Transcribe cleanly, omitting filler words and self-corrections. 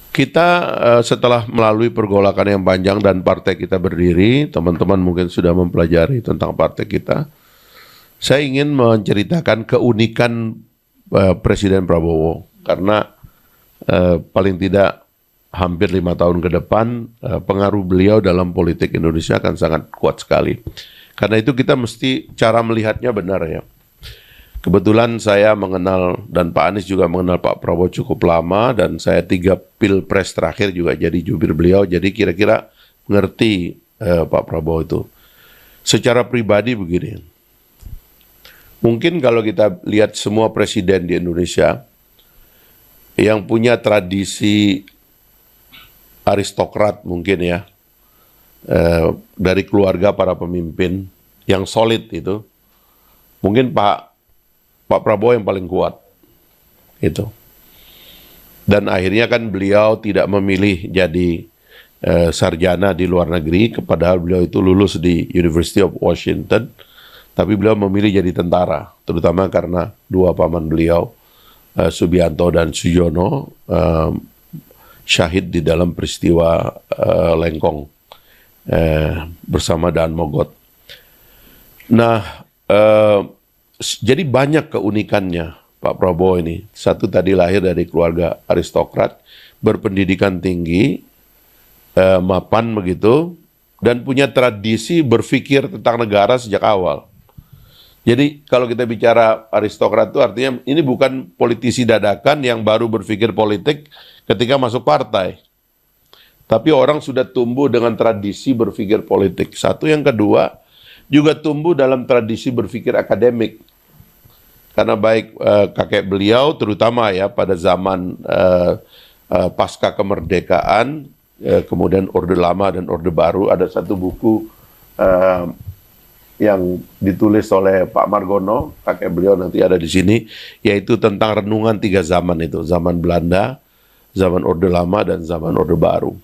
Kita setelah melalui pergolakan yang panjang dan partai kita berdiri, teman-teman mungkin sudah mempelajari tentang partai kita. Saya ingin menceritakan keunikan Presiden Prabowo karena paling tidak hampir 5 tahun ke depan pengaruh beliau dalam politik Indonesia akan sangat kuat sekali. Karena itu kita mesti cara melihatnya benar ya. Kebetulan saya mengenal dan Pak Anies juga mengenal Pak Prabowo cukup lama dan saya 3 pilpres terakhir juga jadi jubir beliau, jadi kira-kira ngerti Pak Prabowo itu. Secara pribadi begini, mungkin kalau kita lihat semua presiden di Indonesia yang punya tradisi aristokrat mungkin ya, dari keluarga para pemimpin yang solid itu, mungkin Pak Prabowo yang paling kuat itu. Dan akhirnya kan beliau tidak memilih jadi sarjana di luar negeri, padahal beliau itu lulus di University of Washington, tapi beliau memilih jadi tentara, terutama karena dua paman beliau, Subianto dan Sujono, syahid di dalam peristiwa Lengkong bersama Dan Mogot. Nah, jadi banyak keunikannya Pak Prabowo ini. Satu, tadi lahir dari keluarga aristokrat, berpendidikan tinggi, mapan begitu, dan punya tradisi berpikir tentang negara sejak awal. Jadi kalau kita bicara aristokrat itu artinya ini bukan politisi dadakan yang baru berpikir politik ketika masuk partai. Tapi orang sudah tumbuh dengan tradisi berpikir politik. Satu, yang kedua, juga tumbuh dalam tradisi berpikir akademik. Karena baik kakek beliau, terutama ya pada zaman pasca kemerdekaan, kemudian Orde Lama dan Orde Baru, ada satu buku yang ditulis oleh Pak Margono, kakek beliau nanti ada di sini, yaitu tentang renungan 3 zaman itu, zaman Belanda, zaman Orde Lama, dan zaman Orde Baru.